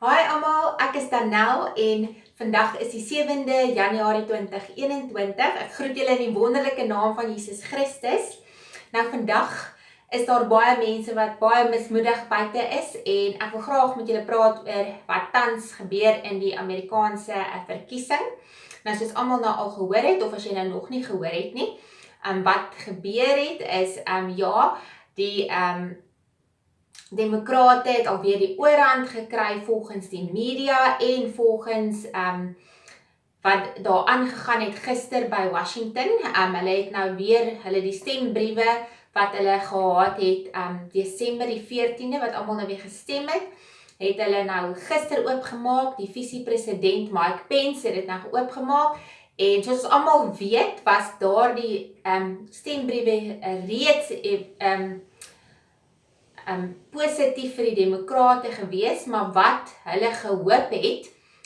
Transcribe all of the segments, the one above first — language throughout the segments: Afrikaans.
Hi almal, ek is Danel en vandag is die 7de Januarie 2021. Ek groet julle in die wonderlike naam van Jesus Christus. Nou vandag is daar baie mense wat baie mismoedig buite is en ek wil graag met julle praat oor wat tans gebeur in die Amerikaanse verkiesing. Nou soos almal nou al gehoor het of as jy nou nog nie gehoor het nie, wat gebeur het is die Demokrate het alweer die oorhand gekry volgens die media en volgens wat daar aangegaan het gister by Washington. Hulle het nou weer die stembriewe wat hulle gehad het Desember die 14de wat almal nou weer gestem het hulle nou gister oopgemaak. Die visie-president Mike Pence het dit nou oopgemaak en soos almal weet was daar die stembriewe reeds positief vir die Demokrate gewees, maar wat hulle gehoop het,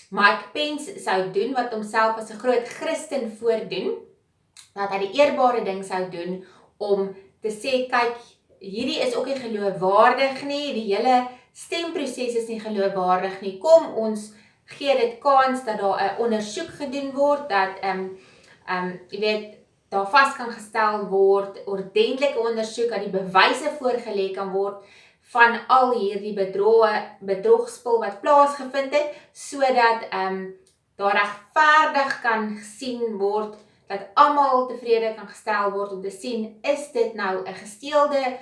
Mike Pence sou doen, wat homself as 'n groot Christen voordoen, dat hy die eerbare ding sou doen, om te sê, kyk, hierdie is ook nie geloofwaardig nie, die hele stemproses is nie geloofwaardig nie, kom ons gee dit kans dat daar 'n ondersoek gedoen word, dat jy weet, daar vas kan gestel word, ordentlike ondersoek, dat die bewyse voorgelê kan word van al hierdie bedrogspel wat plaasgevind het, sodat daar regverdig kan gesien word, dat almal tevrede kan gestel word om te sien, is dit nou 'n gesteelde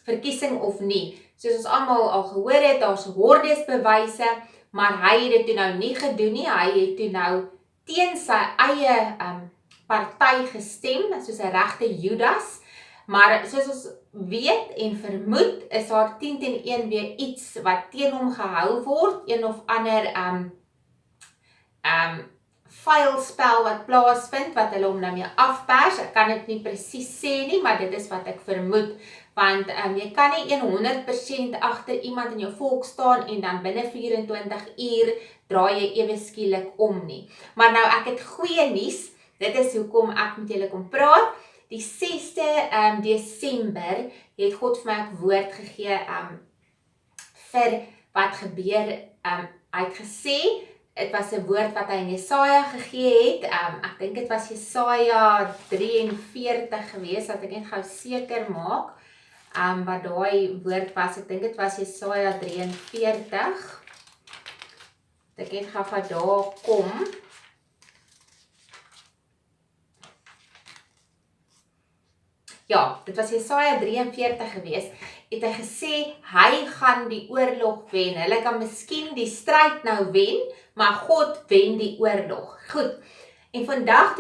verkiesing of nie. Soos ons almal al gehoor het, daar's hordes bewyse, maar hy het dit toe nou nie gedoen nie, hy het toe nou teen sy eie party gestem, soos 'n regte Judas, maar soos ons weet en vermoed, is daar 10-1 weer iets wat teen hom gehou word, een of ander vuilspel wat plaasvind, wat hulle hom nou mee afpers. Ek kan dit nie presies sê nie, maar dit is wat ek vermoed, want jy kan nie 100% agter iemand in jou volk staan en dan binne 24 uur draai jy ewe skielik om nie. Maar nou, ek het goeie nuus. Dit is hoekom ek met julle kom praat. Die 6de Desember het God vir my 'n woord gegee vir wat gebeur. Hy het gesê, dit was 'n woord wat hy in Jesaja gegee het. Ek dink dit was Jesaja 43 gewees, dat ek net gou seker maak wat daai woord was. Ek dink dit was Jesaja 43. Ek net gou van daar kom. Ja, dit was Jesaja 43 gewees, het hy gesê, hy gaan die oorlog wen. Hulle kan miskien die stryd nou wen, maar God wen die oorlog. Goed, en vandag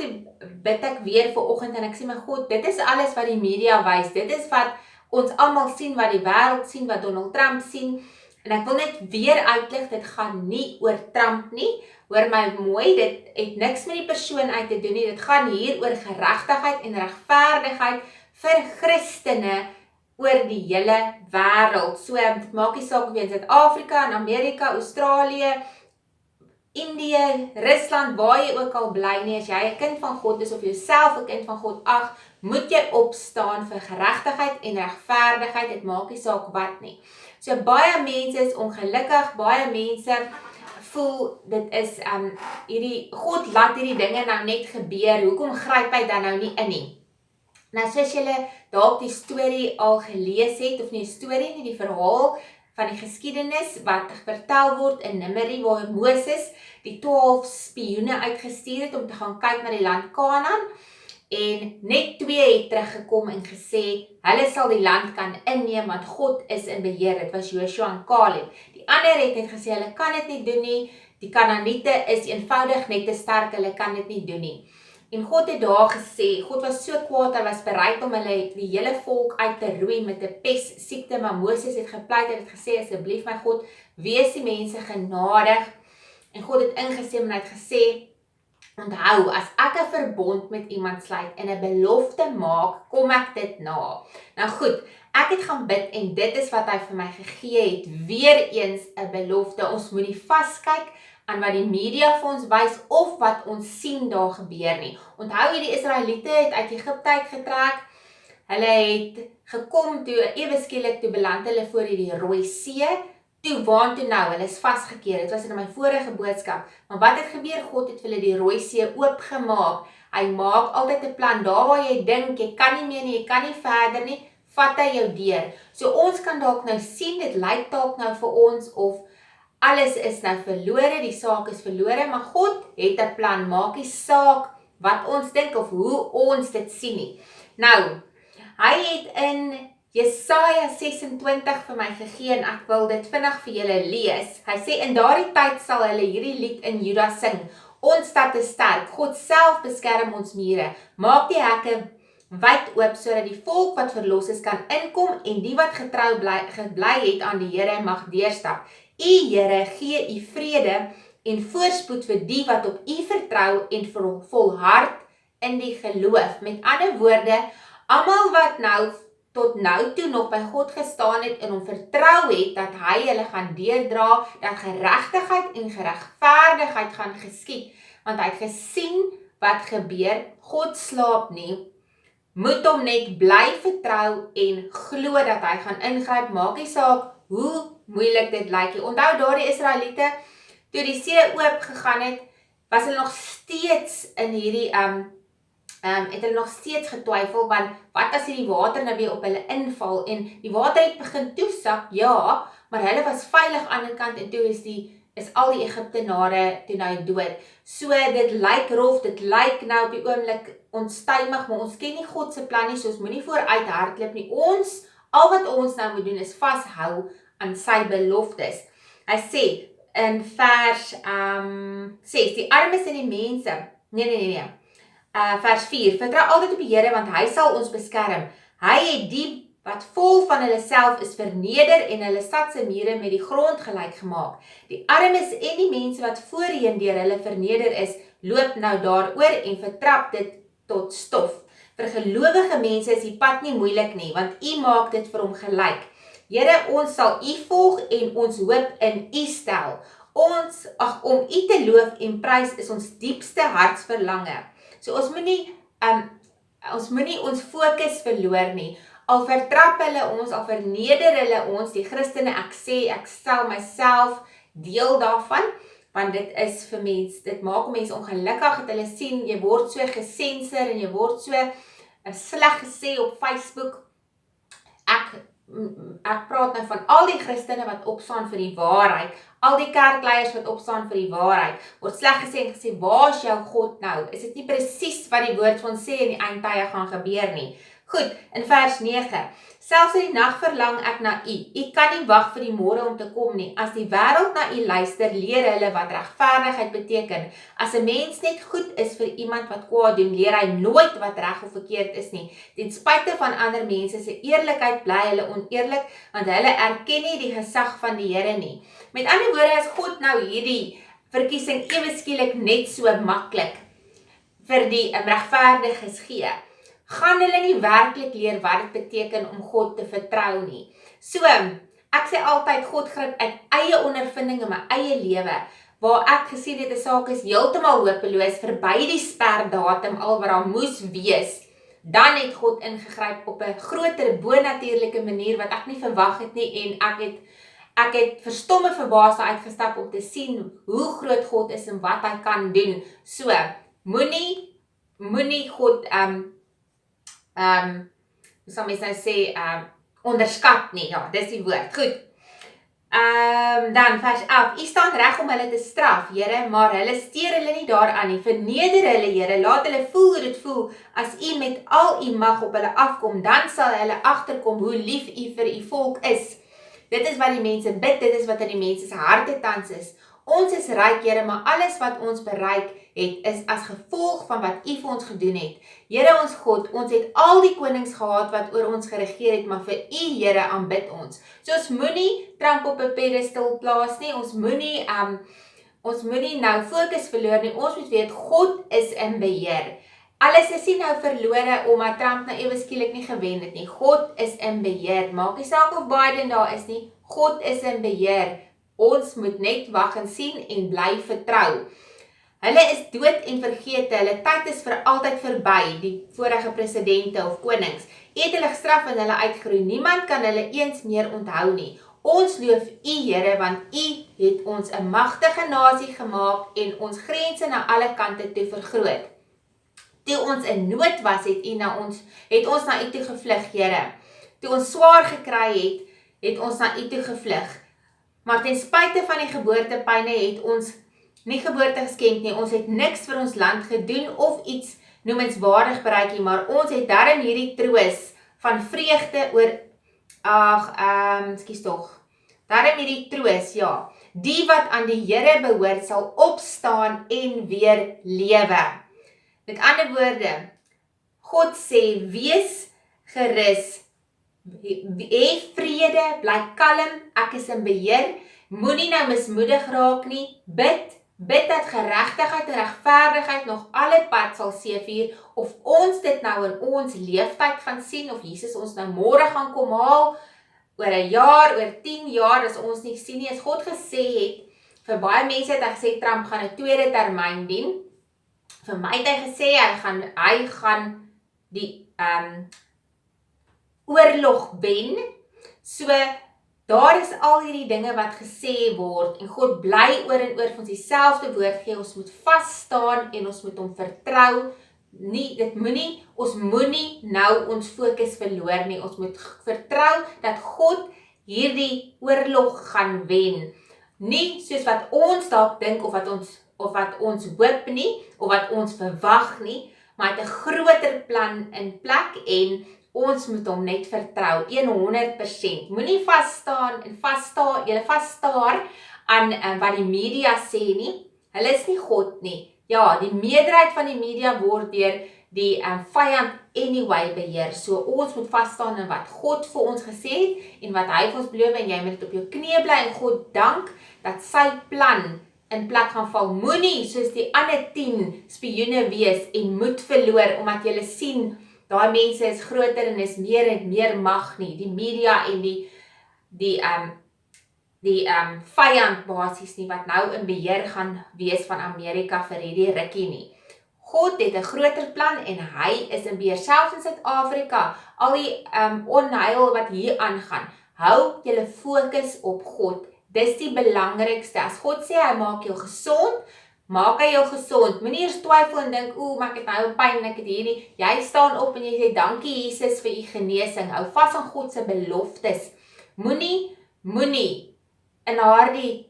bid ek weer vanoggend en ek sê, my God, dit is alles wat die media wys, dit is wat ons almal sien, wat die wêreld sien, wat Donald Trump sien, en ek wil net weer uitlig, dit gaan nie oor Trump nie, hoor my mooi, dit het niks met die persoon uit te doen nie, dit gaan hier oor geregtigheid en regverdigheid, vir Christene oor die hele wêreld. So, dit maak nie saak of jy in Suid-Afrika, in Amerika, Australië, Indië, Rusland, waar jy ook al bly nie, as jy 'n kind van God is of jouself 'n kind van God ag, moet jy opstaan vir geregtigheid en regverdigheid, dit maak nie saak wat nie. So, baie mense is ongelukkig, baie mense voel, dit is, God laat hierdie dinge nou net gebeur, hoekom gryp hy dan nou nie in nie? Nou, soos julle dalk die storie al gelees het, of nie die storie nie, die verhaal van die geskiedenis wat vertel word in Numeri, waar Moses die 12 spioene uitgestuur het om te gaan kyk na die land Kanaan, en net 2 het teruggekom en gesê, hulle sal die land kan inneem, want God is in beheer. Dit was Joshua en Caleb. Die ander het net gesê, hulle kan dit nie doen nie, die Kanaaniete is eenvoudig net te sterk, hulle kan dit nie doen nie. En God het daar gesê, God was so kwaad, hy was bereid om hulle die hele volk uit te roei met 'n pessiekte, maar Moses het gepleit, hy het gesê, asseblief my God, wees die mense genadig, en God het ingestem en hy het gesê, onthou, as ek 'n verbond met iemand sluit en 'n belofte maak, kom ek dit na. Nou goed, ek het gaan bid en dit is wat hy vir my gegee het, weer eens 'n belofte, ons moet nie vaskyk aan wat die media vir ons wys, of wat ons sien daar gebeur nie. Onthou jy, die Israeliete het uit Egipte uitgetrek, hulle het gekom toe, ewe skielik toe beland hulle voor die Rooi See, toe waantoe nou, hulle is vasgekeer, dit was in my vorige boodskap, maar wat het gebeur? God het vir hulle die Rooi See oopgemaak, hy maak altyd 'n plan, daar waar jy dink, jy kan nie meer nie, jy kan nie verder nie, vat hy jou deur. So ons kan dalk nou sien, dit lyk dalk nou vir ons of alles is nou verlore, die saak is verlore, maar God het 'n plan, maak nie saak wat ons dink of hoe ons dit sien nie. Nou, hy het in Jesaja 26 vir my gegee en ek wil dit vinnig vir julle lees. Hy sê, in daardie tyd sal hulle hierdie lied in Juda sing. Ons stad is sterk, God self beskerm ons mure. Maak die hekke wyd oop, sodat die volk wat verlos is kan inkom en die wat getrou gebly het aan die Here mag deurstap. U Here gee u vrede en voorspoed vir die wat op u vertrou en volhard in die geloof. Met ander woorde, almal wat nou tot nou toe nog by God gestaan het en hom vertrou het dat hy hulle gaan deurdra, dat geregtigheid en geregverdigheid gaan geskied, want hy het gesien wat gebeur, God slaap nie, moet hom net bly vertrou en glo dat hy gaan ingryp, maak nie saak hoe moeilik dit lyk nie. Onthou daardie Israeliete, toe die see oop gegaan het, was hulle nog steeds in hierdie het hulle nog steeds getwyfel, want wat as die water nou weer op hulle inval, en die water het begin toesak, ja, maar hulle was veilig aan die kant, en toe is al die Egiptenare toe nou dood. So, dit lyk rof, dit lyk nou op die oomblik onstuimig, maar ons ken nie God se plan nie, so ons moenie vooruit hardloop nie. Al wat ons nou moet doen, is vashou aan sy beloftes. Hy sê, in vers 6, die armes en die mense, nee, vers 4, vertrou altyd op die Here, want hy sal ons beskerm. Hy het die wat vol van hulle self is verneder en hulle stad se mure met die grond gelyk gemaak. Die armes en die mense wat voorheen deur hulle verneder is, loop nou daaroor en vertrap dit tot stof. Vir gelowige mense is die pad nie moeilik nie, want u maak dit vir hom gelyk. Here, ons sal u volg en ons hoop in u stel. Om u te loof en prys is ons diepste hartsverlange. So ons moenie ons fokus verloor nie. Al vertrap hulle ons, al verneder hulle ons, die Christene, ek stel myself deel daarvan, want dit is vir mens, dit maak mense ongelukkig, dat hulle sien, jy word so gesenser, en jy word so sleg gesê op Facebook. Ek praat nou van al die Christene wat opstaan vir die waarheid, al die kerkleiers wat opstaan vir die waarheid, word sleg gesê en gesê, waar is jou God nou? Is dit nie presies wat die woord van sê in die eindtye gaan gebeur nie? Goed, in vers 9, selfs in die nag verlang ek na u. U kan nie wag vir die môre om te kom nie. As die wêreld na u luister, leer hulle wat regverdigheid beteken. As 'n mens net goed is vir iemand wat kwaad doen, leer hy nooit wat reg of verkeerd is nie. Ten spyte van ander mense se eerlikheid bly hulle oneerlik, want hulle erken nie die gesag van die Here nie. Met ander woorde, as God nou hierdie verkiesing ewe skielik net so maklik vir die regverdiges gee, gaan hulle nie werklik leer wat dit beteken om God te vertrou nie. So, ek sê altyd, God gryp uit eie ondervinding in my eie lewe, waar ek gesien het, 'n saak is heeltemal hopeloos, verby die sperdatum, al wat daar moes wees, dan het God ingegryp op 'n groter bonatuurlike manier, wat ek nie verwag het nie, en ek het verstomme verbaas daar uitgestap om te sien hoe groot God is en wat hy kan doen. So, moenie God, hoe sal mens nou sê, onderskat nie, ja, dis die woord. Goed, dan vers 11, u staan reg om hulle te straf, Here, maar hulle steur hulle nie daaraan nie, verneder hulle, Here, laat hulle voel hoe dit voel, as u met al u mag op hulle afkom, dan sal hulle agterkom hoe lief u vir u volk is. Dit is wat die mense bid, dit is wat in die mense se harte tans is. Ons is ryk, Here, maar alles wat ons bereik het, is as gevolg van wat u vir ons gedoen het. Here ons God, ons het al die konings gehad wat oor ons geregeer het, maar vir u, Here, aanbid ons. So ons moenie Trump op 'n pedestal plaas nie, ons moenie nou fokus verloor nie, ons moet weet, God is in beheer. Alles is nie nou verlore omdat Trump nou ewe skielik nie gewen het nie. God is in beheer. Maak nie saak of Biden daar is nie. God is in beheer. Ons moet net wag en sien en bly vertrou. Hulle is dood en vergeet, hulle tyd is vir altyd verby, die vorige presidente of konings. U het hulle gestraf en hulle uitgeroei. Niemand kan hulle eens meer onthou nie. Ons loof U, Here, want U het ons 'n magtige nasie gemaak en ons grense na alle kante toe vergroot. Toe ons in nood was, het ons na U toe gevlug, Here. Toe ons swaar gekry het ons na U toe gevlug. Maar ten spyte van die geboortepyne het ons nie geboorte geskenk nie. Ons het niks vir ons land gedoen of iets noemenswaardig bereik nie, maar ons het darm hierdie troos van vreugde oor darm hierdie troos, ja. Die wat aan die Here behoort sal opstaan en weer lewe. Met ander woorde, God sê, wees gerus, hê vrede, bly kalm, ek is in beheer, moenie nou mismoedig raak nie, bid dat geregtigheid en regverdigheid nog alle pad sal seëvier, of ons dit nou in ons leeftyd gaan sien, of Jesus ons nou môre gaan kom haal, oor 'n jaar, oor 10 jaar, as ons nie sien nie, as God gesê het, vir baie mense het hy gesê, Trump gaan 'n tweede termyn dien, vir my het hy gesê, hy gaan die oorlog wen, so, daar is al hierdie dinge wat gesê word, en God bly oor en oor vir ons dieselfde woord gee, ons moet vas staan, en ons moet hom vertrou, ons moenie nou ons fokus verloor nie, ons moet vertrou dat God hierdie oorlog gaan wen, nie soos wat ons dalk dink, of wat ons hoop nie, of wat ons verwag nie, maar het 'n groter plan in plek, en ons moet hom net vertrou, 100%. Moenie vasstaar aan wat die media sê nie. Hulle is nie God nie. Ja, die meerderheid van die media word deur die vyand anyway beheer. So ons moet vasstaan in wat God vir ons gesê het en wat hy vir ons beloof, en jy moet op jou knieë bly en God dank dat sy plan in plek gaan val. Moenie soos die ander 10 spioene wees en moed verloor omdat jy sien daai mense is groter en is meer en meer mag nie. Die media en die vyand basies nie, wat nou in beheer gaan wees van Amerika vir hierdie rukkie nie. God het 'n groter plan en hy is in beheer, selfs in Suid-Afrika, al die onheil wat hier aangaan. Hou julle fokus op God. Dis die belangrikste. As God sê hy maak jou gesond, maak hy jou gesond. Moenie eers twyfel en dink, maar ek het nou pyn en ek het hierdie. Jy staan op en jy sê, dankie Jesus vir u genesing. Hou vas aan God se beloftes. Moenie in daardie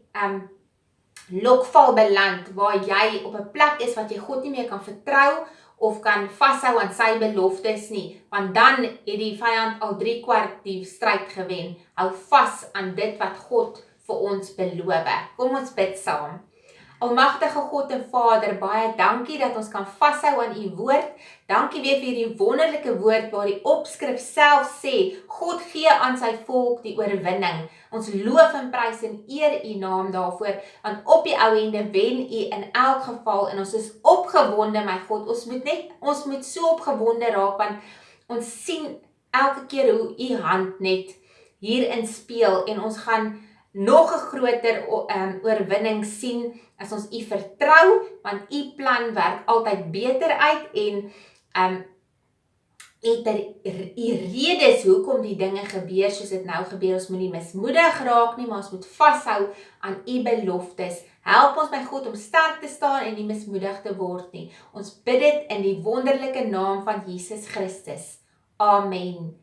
lokval beland, waar jy op 'n plek is wat jy God nie meer kan vertrou, of kan vashou aan sy beloftes nie, want dan het die vyand al 3/4 die stryd gewen. Hou vas aan dit wat God vir ons beloof. Kom ons bid saam. Almagtige God en Vader, baie dankie dat ons kan vashou aan u woord. Dankie weer vir die wonderlike woord waar die opskrif self sê, God gee aan sy volk die oorwinning. Ons loof en prys en eer u naam daarvoor, want op die ou ende wen u in elk geval, en ons is opgewonde, my God. Ons moet so opgewonde raak, want ons sien elke keer hoe u hand net hierin speel, en ons gaan nog 'n groter oorwinning sien as ons u vertrou, want u plan werk altyd beter uit, en het u redes hoekom die dinge gebeur soos dit nou gebeur. Ons moet nie mismoedig raak nie, maar ons moet vashou aan u beloftes. Help ons, my God, om sterk te staan en nie mismoedig te word nie. Ons bid dit in die wonderlike naam van Jesus Christus. Amen.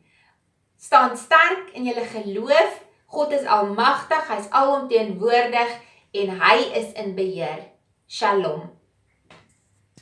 Staan sterk in julle geloof. God is almagtig, hy is alomteenwoordig en hy is in beheer. Shalom.